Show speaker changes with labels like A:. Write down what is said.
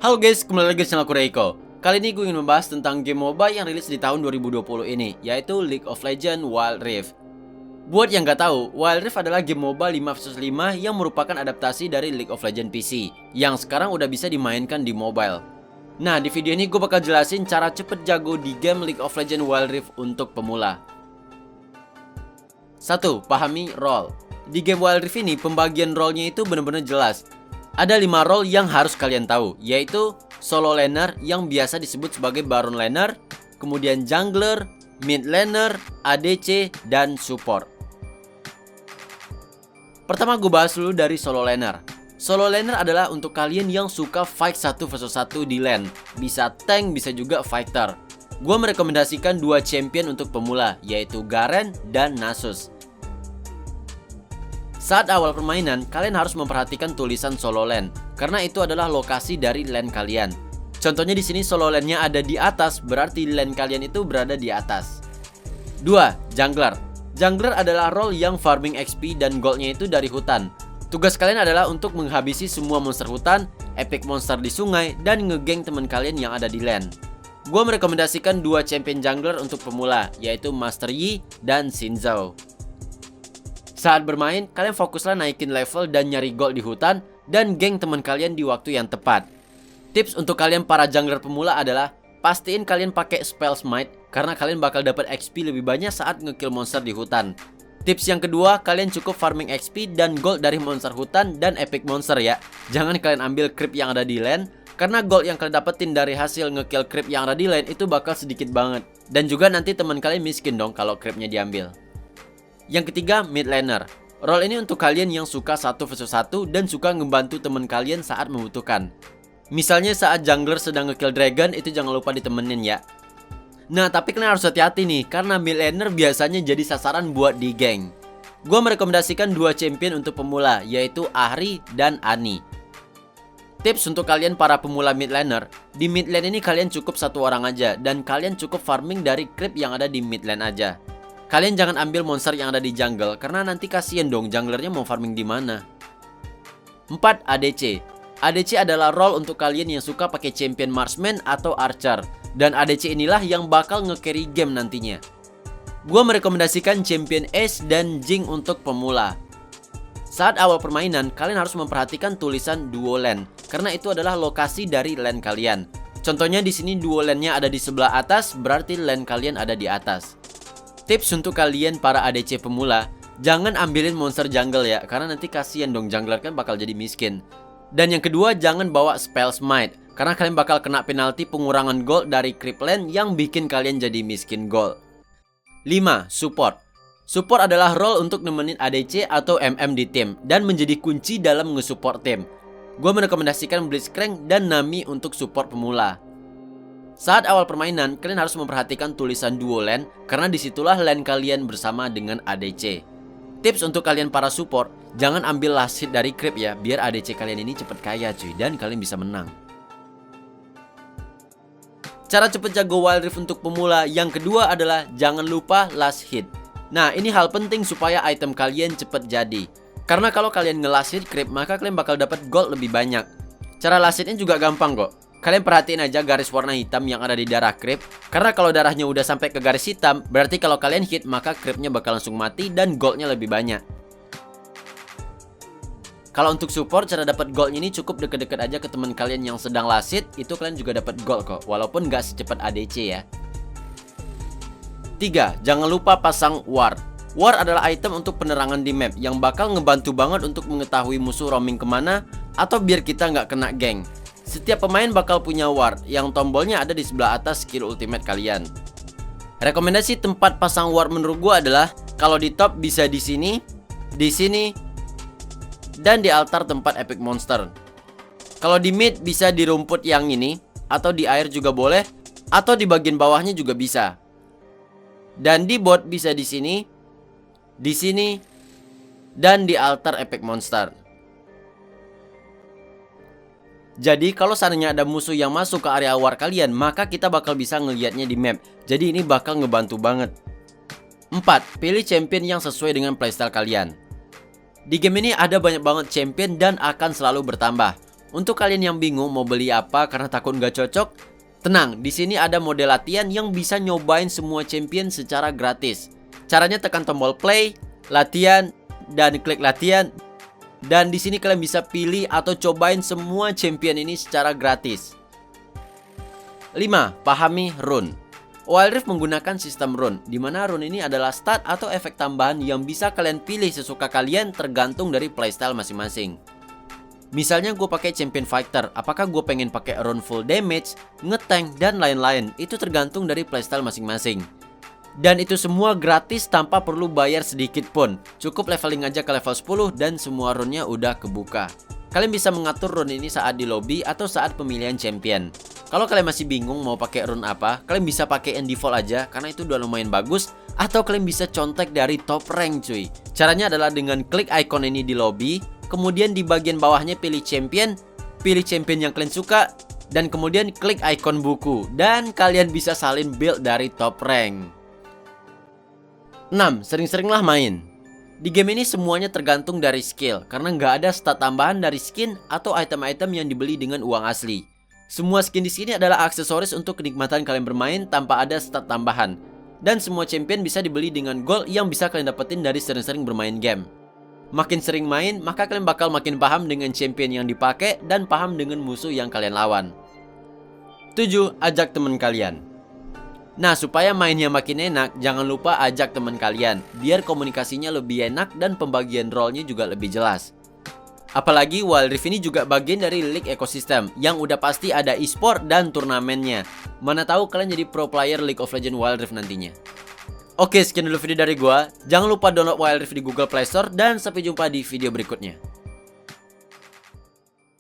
A: Halo guys, kembali lagi di channel aku Reiko. Kali ini gue ingin membahas tentang game MOBA yang rilis di tahun 2020 ini, yaitu League of Legends Wild Rift. Buat yang gak tahu, Wild Rift adalah game MOBA 5 vs 5 yang merupakan adaptasi dari League of Legends PC, yang sekarang udah bisa dimainkan di mobile. Nah, di video ini gue bakal jelasin cara cepet jago di game League of Legends Wild Rift untuk pemula. 1. Pahami role. Di game Wild Rift ini, pembagian role-nya itu benar-benar jelas. Ada 5 role yang harus kalian tahu, yaitu solo laner yang biasa disebut sebagai baron laner, kemudian jungler, mid laner, ADC, dan support. Pertama gue bahas dulu dari solo laner. Solo laner adalah untuk kalian yang suka fight 1 vs 1 di lane. Bisa tank, bisa juga fighter. Gue merekomendasikan 2 champion untuk pemula, yaitu Garen dan Nasus. Saat awal permainan, kalian harus memperhatikan tulisan solo lane, karena itu adalah lokasi dari lane kalian. Contohnya di sini solo lane-nya ada di atas, berarti lane kalian itu berada di atas. 2. Jungler. Jungler adalah role yang farming XP dan goldnya itu dari hutan. Tugas kalian adalah untuk menghabisi semua monster hutan, epic monster di sungai, dan ngegeng teman kalian yang ada di lane. Gua merekomendasikan 2 champion jungler untuk pemula, yaitu Master Yi dan Xin Zhao. Saat bermain, kalian fokuslah naikin level dan nyari gold di hutan dan geng teman kalian di waktu yang tepat. Tips untuk kalian para jungler pemula adalah pastiin kalian pakai spell smite karena kalian bakal dapat XP lebih banyak saat ngekill monster di hutan. Tips yang kedua, kalian cukup farming XP dan gold dari monster hutan dan epic monster ya. Jangan kalian ambil creep yang ada di lane karena gold yang kalian dapetin dari hasil ngekill creep yang ada di lane itu bakal sedikit banget. Dan juga nanti teman kalian miskin dong kalau creepnya diambil. Yang ketiga, mid laner. Role ini untuk kalian yang suka 1 vs 1 dan suka ngebantu teman kalian saat membutuhkan. Misalnya saat jungler sedang ngekill dragon, itu jangan lupa ditemenin ya. Nah, tapi kalian harus hati-hati nih, karena mid laner biasanya jadi sasaran buat di geng. Gua merekomendasikan 2 champion untuk pemula, yaitu Ahri dan Annie. Tips untuk kalian para pemula mid laner, di mid lane ini kalian cukup 1 orang aja, dan kalian cukup farming dari creep yang ada di mid lane aja. Kalian jangan ambil monster yang ada di jungle, karena nanti kasihan dong junglernya mau farming di mana. 4. ADC. ADC adalah role untuk kalian yang suka pakai champion marksman atau archer, dan ADC inilah yang bakal nge-carry game nantinya. Gua merekomendasikan champion Ace dan Jing untuk pemula. Saat awal permainan, kalian harus memperhatikan tulisan duo lane, karena itu adalah lokasi dari lane kalian. Contohnya di sini duo lane-nya ada di sebelah atas, berarti lane kalian ada di atas. Tips untuk kalian para ADC pemula, jangan ambilin monster jungle ya, karena nanti kasihan dong jungler kan bakal jadi miskin. Dan yang kedua, jangan bawa spell smite, karena kalian bakal kena penalti pengurangan gold dari creep lane yang bikin kalian jadi miskin gold. 5. Support. Support adalah role untuk nemenin ADC atau MM di tim dan menjadi kunci dalam nge-support tim. Gue merekomendasikan Blitzcrank dan Nami untuk support pemula. Saat awal permainan, kalian harus memperhatikan tulisan duo lane karena disitulah lane kalian bersama dengan ADC. Tips untuk kalian para support, jangan ambil last hit dari creep ya, biar ADC kalian ini cepet kaya cuy, dan kalian bisa menang. Cara cepet jago Wild Rift untuk pemula yang kedua adalah jangan lupa last hit. Nah, ini hal penting supaya item kalian cepet jadi. Karena kalau kalian nge-last hit creep, maka kalian bakal dapat gold lebih banyak. Cara last hitnya juga gampang kok. Kalian perhatiin aja garis warna hitam yang ada di darah creep. Karena kalau darahnya udah sampai ke garis hitam, berarti kalau kalian hit maka creepnya bakal langsung mati dan goldnya lebih banyak. Kalau untuk support, cara dapat goldnya ini cukup deket-deket aja ke teman kalian yang sedang last hit. Itu kalian juga dapat gold kok, walaupun gak secepat ADC ya. 3. Jangan lupa pasang ward. Ward adalah item untuk penerangan di map yang bakal ngebantu banget untuk mengetahui musuh roaming kemana atau biar kita nggak kena geng. Setiap pemain bakal punya ward yang tombolnya ada di sebelah atas skill ultimate kalian. Rekomendasi tempat pasang ward menurut gua adalah kalau di top bisa di sini, dan di altar tempat epic monster. Kalau di mid bisa di rumput yang ini, atau di air juga boleh, atau di bagian bawahnya juga bisa. Dan di bot bisa di sini, dan di altar epic monster. Jadi kalau seandainya ada musuh yang masuk ke area war kalian, maka kita bakal bisa ngelihatnya di map. Jadi ini bakal ngebantu banget. 4. Pilih champion yang sesuai dengan playstyle kalian. Di game ini ada banyak banget champion dan akan selalu bertambah. Untuk kalian yang bingung mau beli apa karena takut nggak cocok, tenang, di sini ada mode latihan yang bisa nyobain semua champion secara gratis. Caranya tekan tombol play, latihan, dan klik latihan. Dan di sini kalian bisa pilih atau cobain semua champion ini secara gratis. 5. Pahami rune. Wild Rift menggunakan sistem rune, di mana rune ini adalah stat atau efek tambahan yang bisa kalian pilih sesuka kalian tergantung dari playstyle masing-masing. Misalnya gue pakai champion fighter, apakah gue pengen pakai rune full damage, ngetank, dan lain-lain. Itu tergantung dari playstyle masing-masing. Dan itu semua gratis tanpa perlu bayar sedikit pun. Cukup leveling aja ke level 10 dan semua rune-nya udah kebuka. Kalian bisa mengatur rune ini saat di lobby atau saat pemilihan champion. Kalau kalian masih bingung mau pakai rune apa, kalian bisa pakai yang default aja karena itu udah lumayan bagus. Atau kalian bisa contek dari top rank cuy. Caranya adalah dengan klik icon ini di lobby, kemudian di bagian bawahnya pilih champion yang kalian suka, dan kemudian klik icon buku, dan kalian bisa salin build dari top rank. 6. Sering-seringlah main. Di game ini semuanya tergantung dari skill, karena nggak ada stat tambahan dari skin atau item-item yang dibeli dengan uang asli. Semua skin di sini adalah aksesoris untuk kenikmatan kalian bermain tanpa ada stat tambahan. Dan semua champion bisa dibeli dengan gold yang bisa kalian dapetin dari sering-sering bermain game. Makin sering main, maka kalian bakal makin paham dengan champion yang dipakai dan paham dengan musuh yang kalian lawan. 7. Ajak teman kalian. Nah, supaya mainnya makin enak, jangan lupa ajak teman kalian, biar komunikasinya lebih enak dan pembagian role-nya juga lebih jelas. Apalagi Wild Rift ini juga bagian dari league ekosistem, yang udah pasti ada e-sport dan turnamennya. Mana tahu kalian jadi pro player League of Legends Wild Rift nantinya. Oke, sekian dulu video dari gua. Jangan lupa download Wild Rift di Google Play Store dan sampai jumpa di video berikutnya.